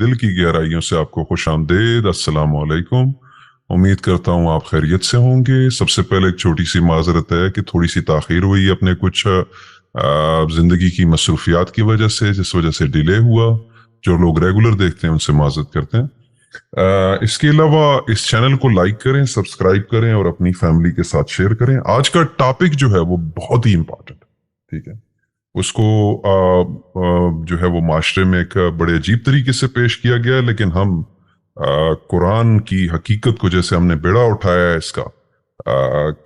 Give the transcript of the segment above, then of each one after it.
دل کی گہرائیوں سے آپ کو خوش آمدید. السلام علیکم. امید کرتا ہوں آپ خیریت سے ہوں گے. سب سے پہلے ایک چھوٹی سی معذرت ہے کہ تھوڑی سی تاخیر ہوئی اپنے کچھ زندگی کی مصروفیات کی وجہ سے، جس وجہ سے ڈیلے ہوا. جو لوگ ریگولر دیکھتے ہیں ان سے معذرت کرتے ہیں. اس کے علاوہ اس چینل کو لائک کریں، سبسکرائب کریں اور اپنی فیملی کے ساتھ شیئر کریں. آج کا ٹاپک جو ہے وہ بہت ہی امپورٹنٹ ہے، ٹھیک ہے. اس کو جو ہے وہ معاشرے میں ایک بڑے عجیب طریقے سے پیش کیا گیا، لیکن ہم قرآن کی حقیقت کو جیسے ہم نے بیڑا اٹھایا ہے اس کا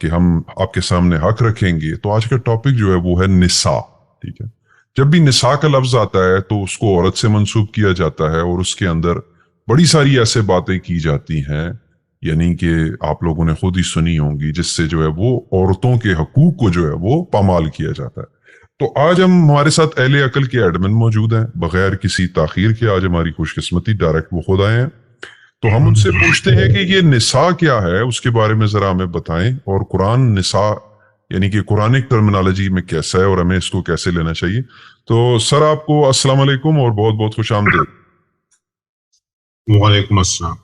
کہ ہم آپ کے سامنے حق رکھیں گے. تو آج کا ٹاپک جو ہے وہ ہے نساء، ٹھیک ہے. جب بھی نساء کا لفظ آتا ہے تو اس کو عورت سے منسوب کیا جاتا ہے، اور اس کے اندر بڑی ساری ایسے باتیں کی جاتی ہیں، یعنی کہ آپ لوگوں نے خود ہی سنی ہوں گی، جس سے جو ہے وہ عورتوں کے حقوق کو جو ہے وہ پامال کیا جاتا ہے. تو آج ہمارے ساتھ اہل عقل کے ایڈمن موجود ہیں. بغیر کسی تاخیر کے آج ہماری خوش قسمتی ڈائریکٹ وہ خود آئے ہیں. تو ہم ان سے پوچھتے ہیں کہ یہ نساء کیا ہے، اس کے بارے میں ذرا ہمیں بتائیں، اور قرآن نساء یعنی کہ قرآنک ٹرمنالوجی میں کیسا ہے اور ہمیں اس کو کیسے لینا چاہیے. تو سر آپ کو السلام علیکم اور بہت بہت خوش آمدید. وعلیکم السلام.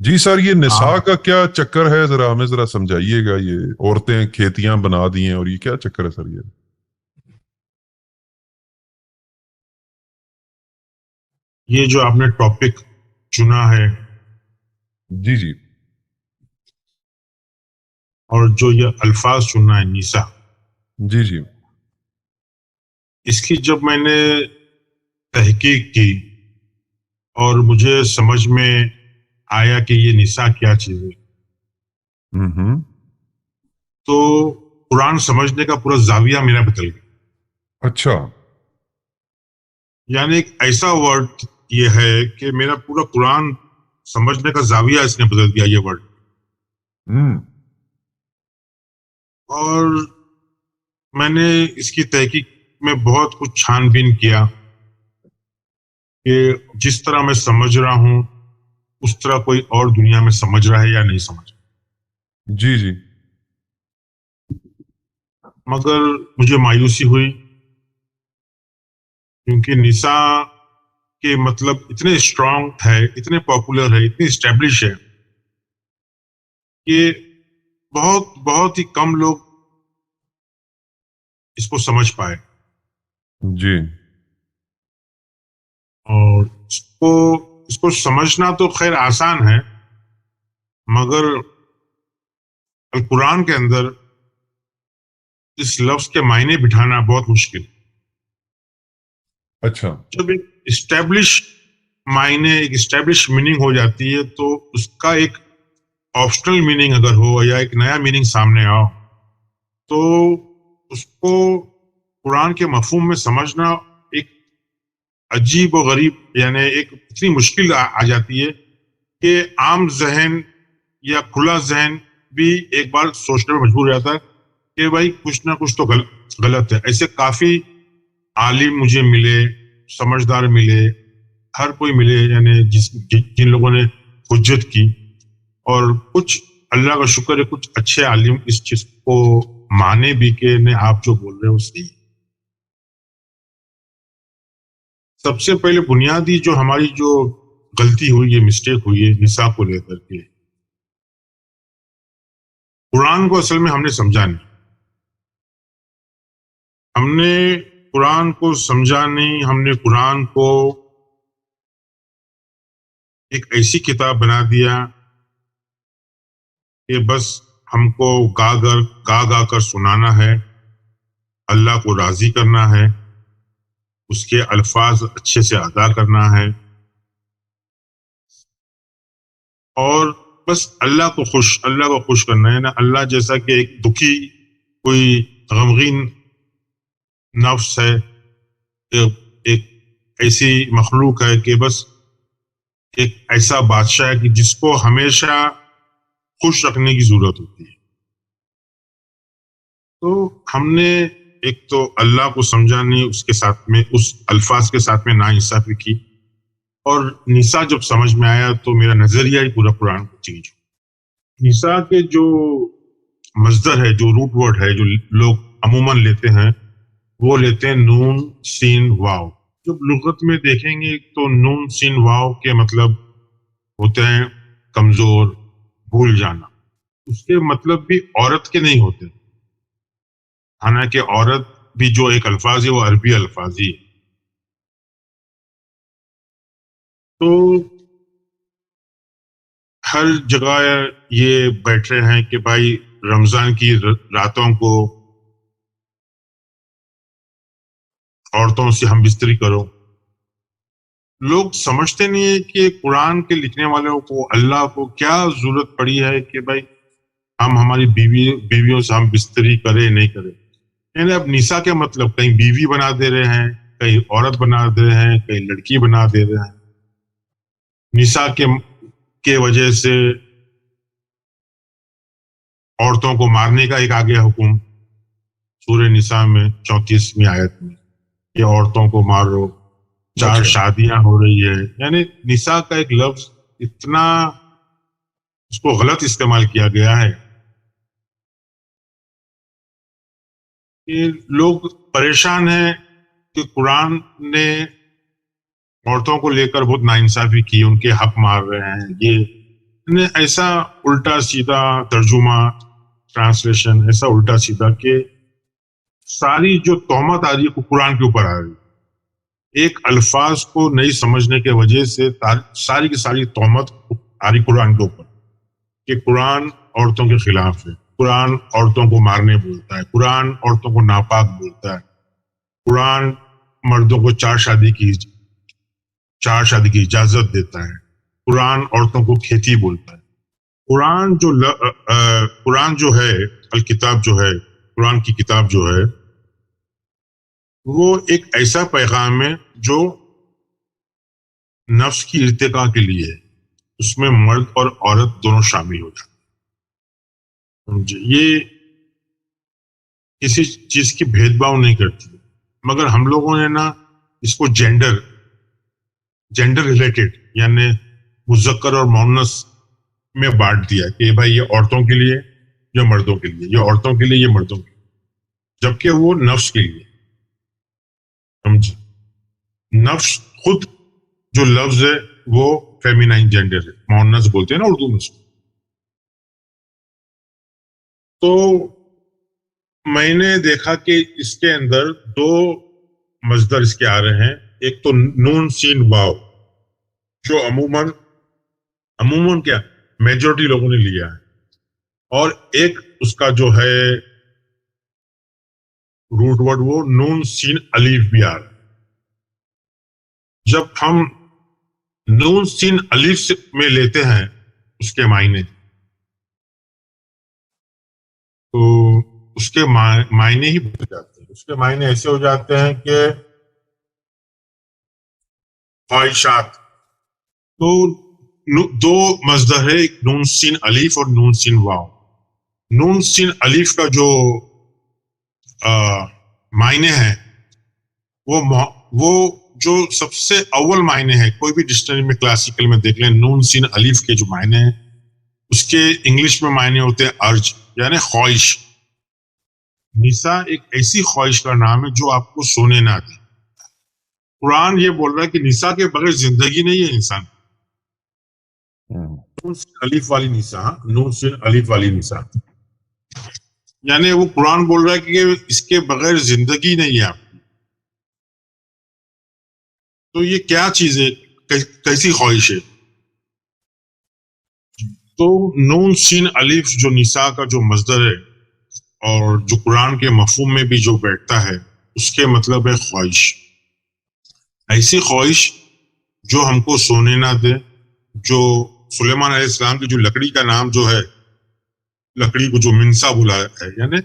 جی سر، یہ نساء کا کیا چکر ہے، ذرا ہمیں ذرا سمجھائیے گا. یہ عورتیں کھیتیاں بنا دی ہیں اور یہ کیا چکر ہے سر؟ یہ جو آپ نے ٹاپک چنا ہے، جی جی، اور جو یہ الفاظ چنا ہے نساء، جی جی، اس کی جب میں نے تحقیق کی اور مجھے سمجھ میں آیا کہ یہ نساء کیا چیز ہے، تو قرآن سمجھنے کا پورا زاویہ میرا بدل گیا. اچھا. یعنی ایک ایسا ورڈ یہ ہے کہ میرا پورا قرآن سمجھنے کا زاویہ اس نے بدل دیا، یہ ورڈ. اور میں نے اس کی تحقیق میں بہت کچھ چھان بین کیا کہ جس طرح میں سمجھ رہا ہوں اس طرح کوئی اور دنیا میں سمجھ رہا ہے یا نہیں سمجھ رہا. جی جی. مگر مجھے مایوسی ہوئی، کیونکہ نساء کے مطلب اتنے اسٹرانگ ہے، اتنے پاپولر ہے، اتنی اسٹیبلش ہے کہ بہت بہت ہی کم لوگ اس کو سمجھ پائے. جی. اور اس کو سمجھنا تو خیر آسان ہے، مگر القرآن کے اندر اس لفظ کے معنی بٹھانا بہت مشکل. اچھا. جب ایک اسٹیبلش معنی، ایک اسٹیبلش میننگ ہو جاتی ہے، تو اس کا ایک آپشنل میننگ اگر ہو یا ایک نیا میننگ سامنے آؤ، تو اس کو قرآن کے مفہوم میں سمجھنا ایک عجیب و غریب، یعنی ایک اتنی مشکل آ جاتی ہے کہ عام ذہن یا کھلا ذہن بھی ایک بار سوچنے میں مجبور ہو جاتا ہے کہ بھائی کچھ نہ کچھ تو غلط ہے. ایسے کافی عالم مجھے ملے، سمجھدار ملے، ہر کوئی ملے، یعنی جن لوگوں نے حجت کی. اور کچھ اللہ کا شکر ہے کچھ اچھے عالم اس چیز کو مانے بھی کہ نہیں آپ جو بول رہے ہو صحیح. سب سے پہلے بنیادی جو ہماری جو غلطی ہوئی ہے، مسٹیک ہوئی ہے نساء کو لے کر کے، قرآن کو اصل میں ہم نے سمجھا نہیں. ہم نے قرآن کو سمجھا نہیں. ہم نے قرآن کو ایک ایسی کتاب بنا دیا کہ بس ہم کو گا کر سنانا ہے، اللہ کو راضی کرنا ہے، اس کے الفاظ اچھے سے ادا کرنا ہے، اور بس اللہ کو خوش کرنا ہے. نا اللہ جیسا کہ ایک دکھی کوئی غمگین نفس ہے، ایک ایسی مخلوق ہے کہ بس ایک ایسا بادشاہ ہے کہ جس کو ہمیشہ خوش رکھنے کی ضرورت ہوتی ہے. تو ہم نے ایک تو اللہ کو سمجھا نہیں، اس کے ساتھ میں اس الفاظ کے ساتھ میں ناانصافی کی. اور نساء جب سمجھ میں آیا تو میرا نظریہ ہی پورا قرآن کو چینج ہوا. نساء کے جو مصدر ہے، جو روٹ ورڈ ہے، جو لوگ عموماً لیتے ہیں، وہ لیتے ہیں نون سین واو. جب لغت میں دیکھیں گے تو نون سین واو کے مطلب ہوتے ہیں کمزور، بھول جانا. اس کے مطلب بھی عورت کے نہیں ہوتے، حالانکہ عورت بھی جو ایک الفاظ ہے وہ عربی الفاظ ہی ہے. تو ہر جگہ یہ بیٹھ رہے ہیں کہ بھائی رمضان کی راتوں کو عورتوں سے ہم بستری کرو. لوگ سمجھتے نہیں ہیں کہ قرآن کے لکھنے والوں کو، اللہ کو کیا ضرورت پڑی ہے کہ بھائی ہم ہماری بیویوں سے ہم بستری کریں نہیں کریں. یعنی اب نساء کے مطلب کہیں بیوی بنا دے رہے ہیں، کہیں عورت بنا دے رہے ہیں، کہیں لڑکی بنا دے رہے ہیں. نساء کے وجہ سے عورتوں کو مارنے کا ایک آ گیا حکم سورہ نساء میں 34ویں آیت میں، یہ عورتوں کو مارو. 4 شادیاں ہو رہی ہے. یعنی نساء کا ایک لفظ اتنا اس کو غلط استعمال کیا گیا ہے کہ لوگ پریشان ہیں کہ قرآن نے عورتوں کو لے کر بہت ناانصافی کی، ان کے حق مار رہے ہیں. یہ ایسا الٹا سیدھا ترجمہ، ٹرانسلیشن ایسا الٹا سیدھا کہ ساری جو تہمت آ رہی ہے وہ قرآن کے اوپر آ رہی ہے. ایک الفاظ کو نہیں سمجھنے کی وجہ سے ساری کی ساری تہمت آ رہی قرآن کے اوپر کہ قرآن عورتوں کے خلاف ہے، قرآن عورتوں کو مارنے بولتا ہے، قرآن عورتوں کو ناپاک بولتا ہے، قرآن مردوں کو 4 شادی کی اجازت دیتا ہے، قرآن عورتوں کو کھیتی بولتا ہے. قرآن جو ہے، الکتاب جو ہے، قرآن کی کتاب جو ہے، وہ ایک ایسا پیغام ہے جو نفس کی ارتقاء کے لیے ہے. اس میں مرد اور عورت دونوں شامل ہو جاتے ہیں. یہ کسی چیز کی بھید بھاؤ نہیں کرتی، مگر ہم لوگوں نے نا اس کو جینڈر ریلیٹڈ یعنی مذکر اور مؤنث میں بانٹ دیا کہ بھائی یہ عورتوں کے لیے، یہ مردوں کے لیے، یہ عورتوں کے لیے، یہ مردوں کے لیے، جبکہ وہ نفس کے لیے. سمجھے؟ نفس خود جو لفظ ہے وہ فیمینائن جینڈر ہے، مؤنث بولتے ہیں نا اردو میں. تو میں نے دیکھا کہ اس کے اندر 2 مصدر اس کے آ رہے ہیں. ایک تو نون سین واو جو عموماً کیا میجورٹی لوگوں نے لیا ہے، اور ایک اس کا جو ہے روٹ ورڈ وہ نون سین الف بھی آ رہا ہے. جب ہم نون سین الف میں لیتے ہیں اس کے معنی، تو اس کے معنی ہی بدل جاتے ہیں. اس کے معنی ایسے ہو جاتے ہیں کہ خواہشات. تو 2 مصدر ہے، ایک نون سین الف اور نون سین واو. نون سین الف کا جو معنی ہے وہ جو سب سے اول معنی ہے، کوئی بھی ڈکشنری میں کلاسیکل میں دیکھ لیں، نون سین الف کے جو معنی ہیں اس کے انگلش میں معنی ہوتے ہیں ارج یعنی خواہش. نساء ایک ایسی خواہش کا نام ہے جو آپ کو سونے نہ دے. قرآن یہ بول رہا ہے کہ نساء کے بغیر زندگی نہیں ہے انسان. نون سین الف والی نساء، نون سین الف والی نساء یعنی وہ قرآن بول رہا ہے کہ اس کے بغیر زندگی نہیں ہے آپ کی. تو یہ کیا چیز ہے، کیسی خواہش ہے؟ تو نون سین الف جو نساء کا جو مصدر ہے اور جو قرآن کے مفہوم میں بھی جو بیٹھتا ہے، اس کے مطلب ہے خواہش. ایسی خواہش جو ہم کو سونے نہ دے. جو سلیمان علیہ السلام کی جو لکڑی کا نام جو ہے، لکڑی کو جو منسا بولا ہے، یعنی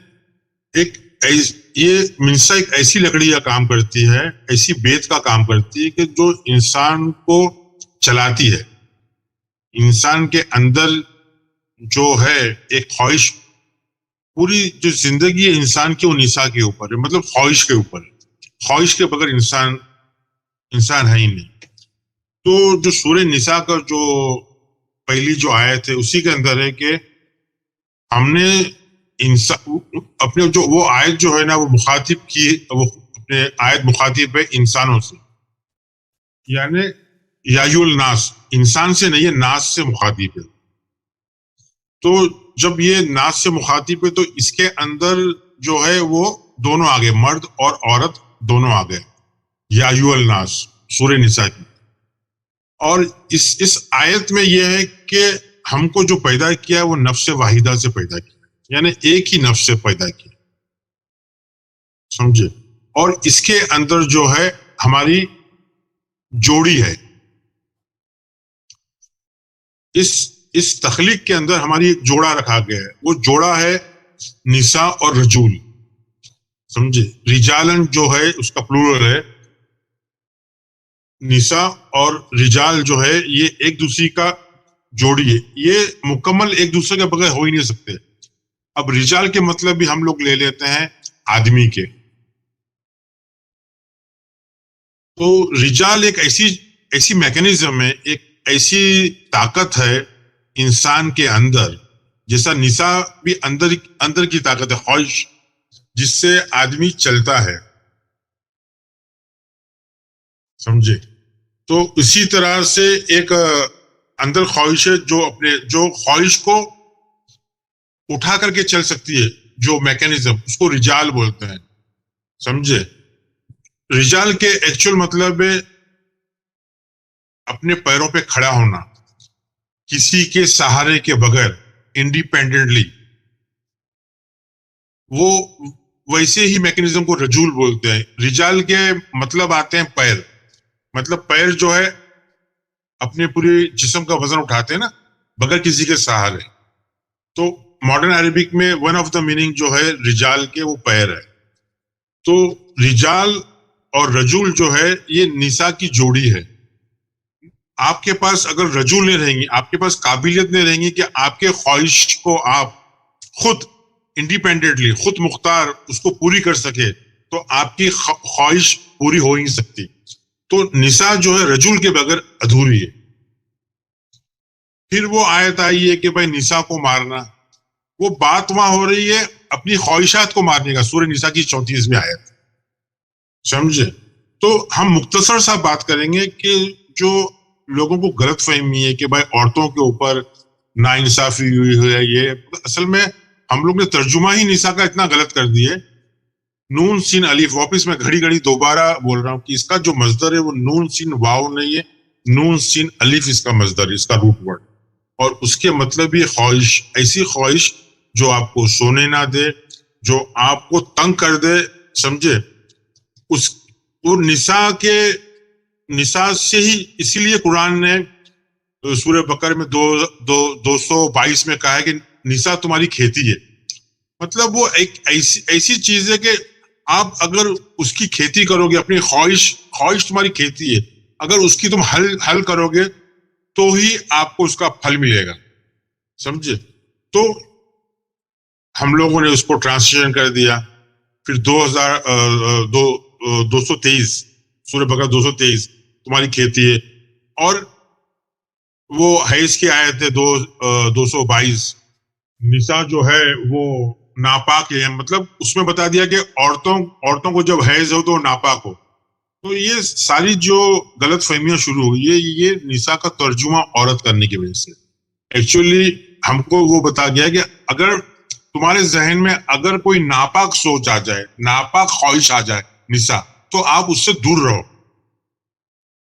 یہ منسا ایک ایسی لکڑی کا کام کرتی ہے، ایسی بیت کا کام کرتی ہے کہ جو انسان کو چلاتی ہے. انسان کے اندر جو ہے ایک خواہش، پوری جو زندگی ہے انسان کی وہ نساء کے اوپر ہے، مطلب خواہش کے اوپر ہے. خواہش کے بغیر انسان ہے ہی نہیں. تو جو سورہ نساء کا جو پہلی جو آیت ہے اسی کے اندر ہے کہ ہم نے اپنے جو وہ آیت جو ہے نا وہ مخاطب کی، وہ اپنے آیت مخاطب ہے انسانوں سے. یعنی یایو الناس انسان سے نہیں ہے، ناس سے مخاطب ہے. تو جب یہ ناس سے مخاطب ہے تو اس کے اندر جو ہے وہ دونوں آگے، مرد اور عورت دونوں آگے. یایو الناس سورہ نساء کی. اور اس آیت میں یہ ہے کہ ہم کو جو پیدا کیا وہ نفس واحدہ سے پیدا کیا، یعنی ایک ہی نفس سے پیدا کیا، سمجھے. اور اس کے اندر جو ہے ہماری جوڑی ہے. اس تخلیق کے اندر ہماری ایک جوڑا رکھا گیا ہے، وہ جوڑا ہے نساء اور رجول، سمجھے. رجالن جو ہے اس کا پلورل ہے، نساء اور رجال جو ہے یہ ایک دوسرے کا جوڑی ہے. یہ مکمل ایک دوسرے کے بغیر ہو ہی نہیں سکتے. اب رجال کے مطلب بھی ہم لوگ لے لیتے ہیں آدمی کے. تو رجال ایک ایسی میکینزم ہے، ایک ایسی طاقت ہے انسان کے اندر، جیسا نساء بھی اندر کی طاقت ہے، خواہش، جس سے آدمی چلتا ہے، سمجھے. تو اسی طرح سے ایک اندر خواہش ہے جو خواہش کو اٹھا کر کے چل سکتی ہے، جو میکینزم، اس کو رجال بولتے ہیں، سمجھے. رجال کے ایکچوئل مطلب ہے اپنے پیروں پہ کھڑا ہونا، کسی کے سہارے کے بغیر، انڈیپینڈنٹلی. وہ ویسے ہی میکینزم کو رجول بولتے ہیں. رجال کے مطلب آتے ہیں پیر، مطلب پیر جو ہے اپنے پورے جسم کا وزن اٹھاتے ہیں نا بغیر کسی کے سہارے. تو ماڈرن عربک میں ون آف دا میننگ جو ہے رجال کے وہ پیر ہے. تو رجال اور رجول جو ہے یہ نساء کی جوڑی ہے. آپ کے پاس اگر رجول نہیں رہیں گی، آپ کے پاس قابلیت نہیں رہیں گی کہ آپ کے خواہش کو آپ خود انڈیپینڈنٹلی، خود مختار اس کو پوری کر سکے، تو آپ کی خواہش پوری ہو ہی نہیں سکتی. تو نساء جو ہے رجول کے بغیر ادھوری ہے. پھر وہ آیت آئی ہے کہ بھائی نساء کو مارنا، وہ بات وہاں ہو رہی ہے اپنی خواہشات کو مارنے کا، سورہ نساء کی 34ویں آیت، سمجھے. تو ہم مختصر سا بات کریں گے کہ جو لوگوں کو غلط فہمی ہے کہ بھائی عورتوں کے اوپر ناانصافی ہوئی ہے، یہ اصل میں ہم لوگ نے ترجمہ ہی نساء کا اتنا غلط کر دیے. نون سین الف، واپس میں گھڑی دوبارہ بول رہا ہوں کہ اس کا جو مصدر ہے وہ نون سین واو نہیں ہے، نون سین الف اس کا مصدر ہے، اس کا روٹ ورڈ. اور اس کے مطلب یہ خواہش، ایسی خواہش جو آپ کو سونے نہ دے، جو آپ کو تنگ کر دے، سمجھے. اس وہ نساء سے ہی، اسی لیے قرآن نے سورہ بقرہ میں 222 میں کہا ہے کہ نساء تمہاری کھیتی ہے. مطلب وہ ایک ایسی چیز ہے کہ آپ اگر اس کی کھیتی کرو گے، اپنی خواہش تمہاری کھیتی ہے، اگر اس کی تم حل کرو گے تو ہی آپ کو اس کا پھل ملے گا، سمجھے. تو ہم لوگوں نے اس کو ٹرانسلیشن کر دیا. پھر 223 سورہ بقرہ 223 تمہاری کھیتی ہے. اور وہ حیض کی آیت ہے 222، نساء جو ہے وہ ناپاک ہے، مطلب اس میں بتا دیا کہ عورتوں کو جب حیض ہو تو ناپاک ہو. تو یہ ساری جو غلط فہمیاں شروع ہوئی ہے، یہ نساء کا ترجمہ عورت کرنے کی وجہ سے. ایکچولی ہم کو وہ بتا گیا کہ اگر تمہارے ذہن میں اگر کوئی ناپاک سوچ آ جائے، ناپاک خواہش آ جائے نساء، تو آپ اس سے دور رہو.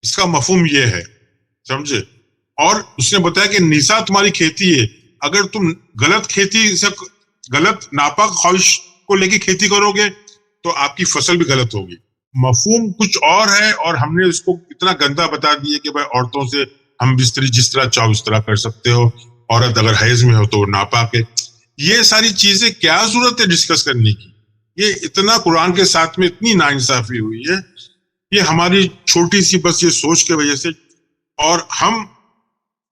اس کا مفہوم یہ ہے، سمجھے. اور اس نے بتایا کہ نساء تمہاری کھیتی ہے، اگر تم غلط ناپاک خواہش کو لے کے کھیتی کرو گے تو آپ کی فصل بھی غلط ہوگی. مفہوم کچھ اور ہے، اور ہم نے اس کو اتنا گندا بتا دیا کہ بھائی عورتوں سے ہم جس طرح چاہو اس طرح کر سکتے ہو، عورت اگر حیض میں ہو تو ناپاک ہے. یہ ساری چیزیں کیا ضرورت ہے ڈسکس کرنے کی؟ یہ اتنا قرآن کے ساتھ میں اتنی ناانصافی ہوئی ہے، یہ ہماری چھوٹی سی بس یہ سوچ کے وجہ سے. اور ہم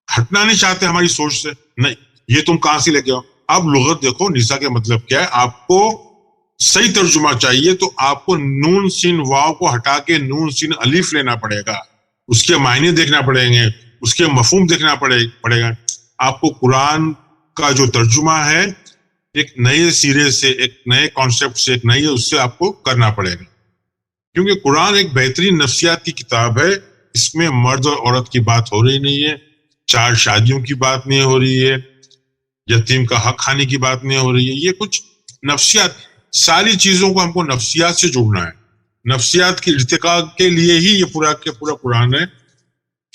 ہٹنا نہیں چاہتے ہماری سوچ سے. نہیں، یہ تم کہاں سے لے کے آؤ؟ آپ لغت دیکھو، نساء کے مطلب کیا ہے. آپ کو صحیح ترجمہ چاہیے تو آپ کو نون سین واو کو ہٹا کے نون سین الف لینا پڑے گا، اس کے معنی دیکھنا پڑیں گے، اس کے مفہوم دیکھنا پڑے گا. آپ کو قرآن کا جو ترجمہ ہے ایک نئے سرے سے، ایک نئے کانسیپٹ سے، ایک نئے اس سے آپ کو کرنا پڑے گا. کیونکہ قرآن ایک بہترین نفسیات کی کتاب ہے. اس میں مرد اور عورت کی بات ہو رہی نہیں ہے, 4 شادیوں کی بات نہیں ہو رہی ہے, یتیم کا حق کھانے کی بات نہیں ہو رہی ہے. یہ کچھ نفسیات, ساری چیزوں کو ہم کو نفسیات سے جوڑنا ہے, نفسیات کے ارتقاء کے لیے ہی یہ پورا قرآن ہے.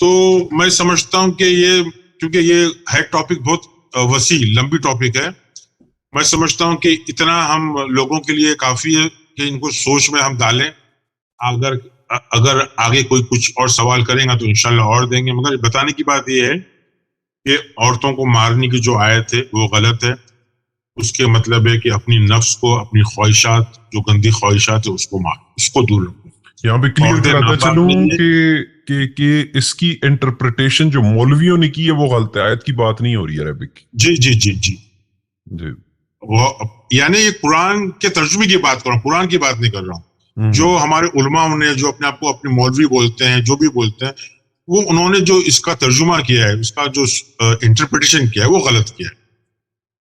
تو میں سمجھتا ہوں کہ یہ, کیونکہ یہ ہے ٹاپک بہت وسیع لمبی ٹاپک ہے, میں سمجھتا ہوں کہ اتنا ہم لوگوں کے لیے کافی ہے کہ ان کو سوچ میں ہم ڈالیں. اگر آگے کوئی کچھ اور سوال کریں گا تو انشاءاللہ اور دیں گے. مگر بتانے کی بات یہ ہے کہ عورتوں کو مارنے کی جو آیت ہے وہ غلط ہے. اس کے مطلب ہے کہ اپنی نفس کو, اپنی خواہشات, جو گندی خواہشات ہے اس کو مار, اس کو دور رکھو. یہاں پہ کلیئر کراتا چلوں کہ اس کی انٹرپریٹیشن جو مولویوں نے کی ہے وہ غلط ہے, آیت کی بات نہیں ہو رہی ہے عربک کی. جی جی جی جی جی, وہ یعنی یہ قرآن کے ترجمے کی بات کر رہا ہوں, قرآن کی بات نہیں کر رہا ہوں. جو ہمارے علماء نے, جو اپنے آپ کو اپنے مولوی بولتے ہیں, جو بھی بولتے ہیں, وہ انہوں نے جو اس کا ترجمہ کیا ہے, اس کا جو انٹرپریٹیشن کیا ہے وہ غلط کیا ہے.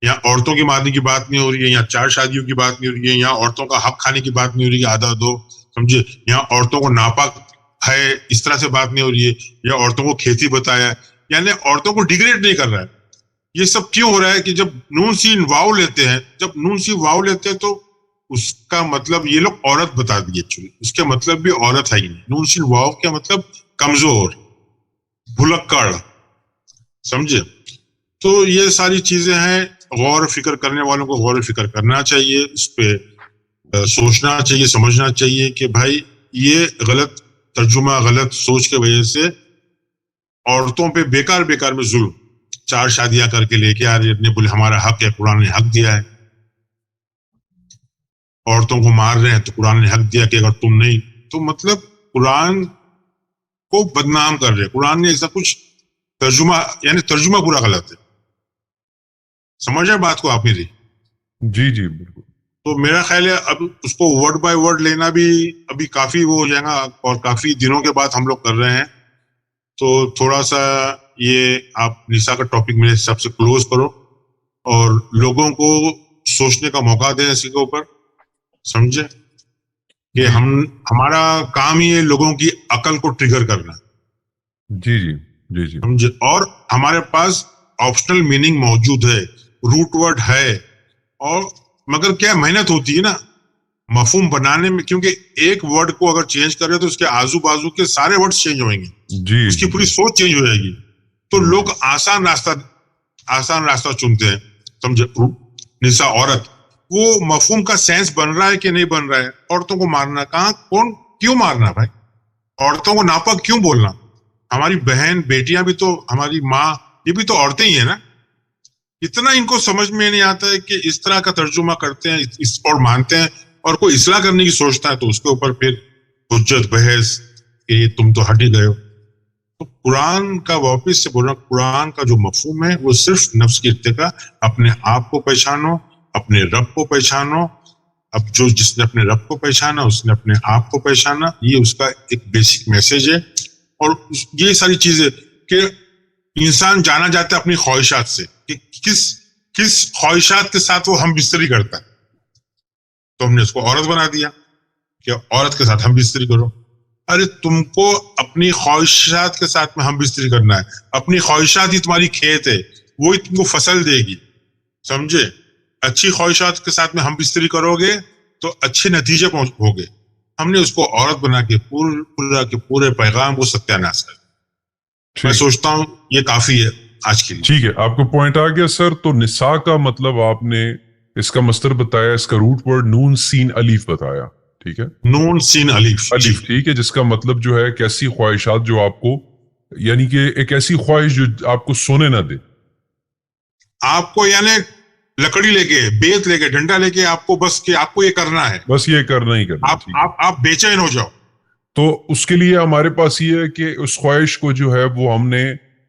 یہاں عورتوں کی مارنے کی بات نہیں ہو رہی ہے, یہاں 4 شادیوں کی بات نہیں ہو رہی ہے, یہاں عورتوں کا حق کھانے کی بات نہیں ہو رہی ہے, آدھا دو, سمجھے, یہاں عورتوں کو ناپاک ہے اس طرح سے بات نہیں ہو رہی ہے, یا عورتوں کو کھیتی بتایا, یعنی عورتوں کو ڈیگریڈ نہیں کر رہا ہے. یہ سب کیوں ہو رہا ہے کہ جب نون سین واو لیتے ہیں, جب نون سی واو لیتے ہیں تو اس کا مطلب یہ لوگ عورت بتا دیے, ایکچولی اس کے مطلب بھی عورت ہے ہی نہیں. نون سین واو کا مطلب کمزور, بھلکڑ, سمجھے. تو یہ ساری چیزیں ہیں, غور و فکر کرنے والوں کو غور و فکر کرنا چاہیے, اس پہ سوچنا چاہیے, سمجھنا چاہیے کہ بھائی یہ غلط ترجمہ, غلط سوچ کی وجہ سے عورتوں پہ بیکار میں ظلم, 4 شادیاں کر کے لے کے آ رہے ہیں, بولے ہمارا حق ہے, قرآن نے حق دیا ہے. عورتوں کو مار رہے ہیں تو قرآن نے حق دیا کہ اگر تم نہیں, تو مطلب قرآن کو بدنام کر رہے. قرآن نے ایسا کچھ ترجمہ, یعنی ترجمہ پورا غلط ہے. سمجھ رہے بات کو آپ میری؟ جی جی بالکل. تو میرا خیال ہے اب اس کو ورڈ بائی ورڈ لینا بھی ابھی کافی وہ ہو جائے گا, اور کافی دنوں کے بعد ہم لوگ کر رہے ہیں. تو تھوڑا سا یہ آپ نساء کا ٹاپک میرے حساب سے کلوز کرو, اور لوگوں کو سوچنے کا موقع دیں اس کے اوپر, سمجھے, کہ ہمارا کام ہی ہے لوگوں کی عقل کو ٹریگر کرنا. جی جی جی جی سمجھے. اور ہمارے پاس آپشنل میننگ موجود ہے, روٹ ورڈ ہے, اور مگر کیا محنت ہوتی ہے نا مفہوم بنانے میں, کیونکہ ایک ورڈ کو اگر چینج کرے تو اس کے آزو بازو کے سارے ورڈز چینج ہوئیں گے, جی, اس کی پوری سوچ چینج ہو جائے گی. تو لوگ آسان راستہ چنتے ہیں, سمجھے. نساء عورت, وہ مفہوم کا سینس بن رہا ہے کہ نہیں بن رہا ہے. عورتوں کو مارنا کہاں, کون, کیوں مارنا بھائی, عورتوں کو ناپاک کیوں بولنا. ہماری بہن بیٹیاں بھی تو, ہماری ماں, یہ بھی تو عورتیں ہی ہیں نا. اتنا ان کو سمجھ میں نہیں آتا ہے کہ اس طرح کا ترجمہ کرتے ہیں اور مانتے ہیں, اور کوئی اصلاح کرنے کی سوچتا ہے تو اس کے اوپر پھر حجت بحث کہ تم تو ہٹ ہی گئے ہو. تو قرآن کا واپس سے بولنا, قرآن کا جو مفہوم ہے وہ صرف نفس کی ارتقاء, اپنے آپ کو پہچانو, اپنے رب کو پہچانو. اب جس نے اپنے رب کو پہچانا اس نے اپنے آپ کو پہچانا, یہ اس کا ایک بیسک میسج ہے. اور یہ ساری چیزیں کہ انسان جانا جاتا ہے اپنی خواہشات سے, کہ کس خواہشات کے ساتھ وہ ہم بستری کرتا ہے, تو ہم نے اس کو عورت بنا دیا کہ عورت کے ساتھ ہم بستری کرو. ارے تم کو اپنی خواہشات کے ساتھ میں ہم بستری کرنا ہے, اپنی خواہشات ہی تمہاری کھیت ہے, وہی تم کو فصل دے گی, سمجھے. اچھی خواہشات کے ساتھ میں ہم بستری کرو گے تو اچھے نتیجے ہوگے. ہم نے اس کو عورت بنا کے پورے پیغام کو ستیاناش کر. میں سوچتا ہوں یہ کافی ہے آج کے لیے. ٹھیک ہے, آپ کو پوائنٹ آ گیا سر. تو نساء کا مطلب آپ نے اس کا مصدر بتایا, اس کا روٹ ورڈ نون سین الف بتایا, ٹھیک ہے, نون سین الف, ٹھیک ہے, جس کا مطلب جو ہے ایک ایسی خواہشات جو آپ کو, یعنی کہ ایک ایسی خواہش جو آپ کو سونے نہ دے, آپ کو یعنی لکڑی لے کے, بیت لے کے, ڈنڈا لے کے آپ کو بس کہ آپ کو یہ کرنا ہے, بس یہ کرنا ہی کرنا, آپ بے چین ہو جاؤ. تو اس کے لیے ہمارے پاس یہ ہے کہ اس خواہش کو جو ہے وہ ہم نے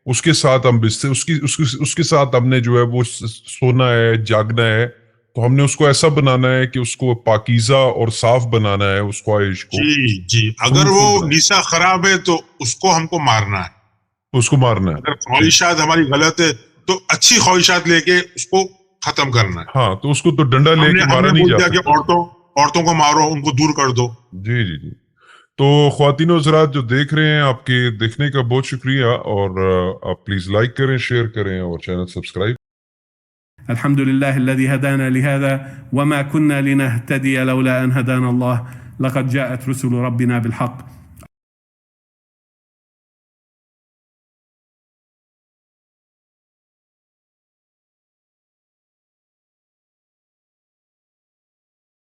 اس کے ساتھ ہم اس کے ساتھ ہم نے جو ہے وہ سونا ہے, جاگنا ہے. تو ہم نے اس کو ایسا بنانا ہے کہ اس کو پاکیزہ اور صاف بنانا ہے اس خواہش کو. جی اگر وہ نساء خراب ہے تو اس کو ہم کو مارنا ہے, اس کو مارنا ہے. اگر خواہشات ہماری غلط ہے تو اچھی خواہشات لے کے اس کو ختم کرنا ہے. ہاں, تو اس کو تو ڈنڈا لے کے مارا نہیں جاتا کہ عورتوں کو مارو, ان کو دور کر دو. جی جی جی تو خواتین و حضرات جو دیکھ رہے ہیں، آپ کے دیکھنے کا بہت شکریہ، اور آپ پلیز لائک کریں، شیئر کریں اور چینل سبسکرائب. الحمد لله الذي هدانا لهذا وما كنا لنهتدي لولا أن هدانا الله لقد جاءت رسل ربنا بالحق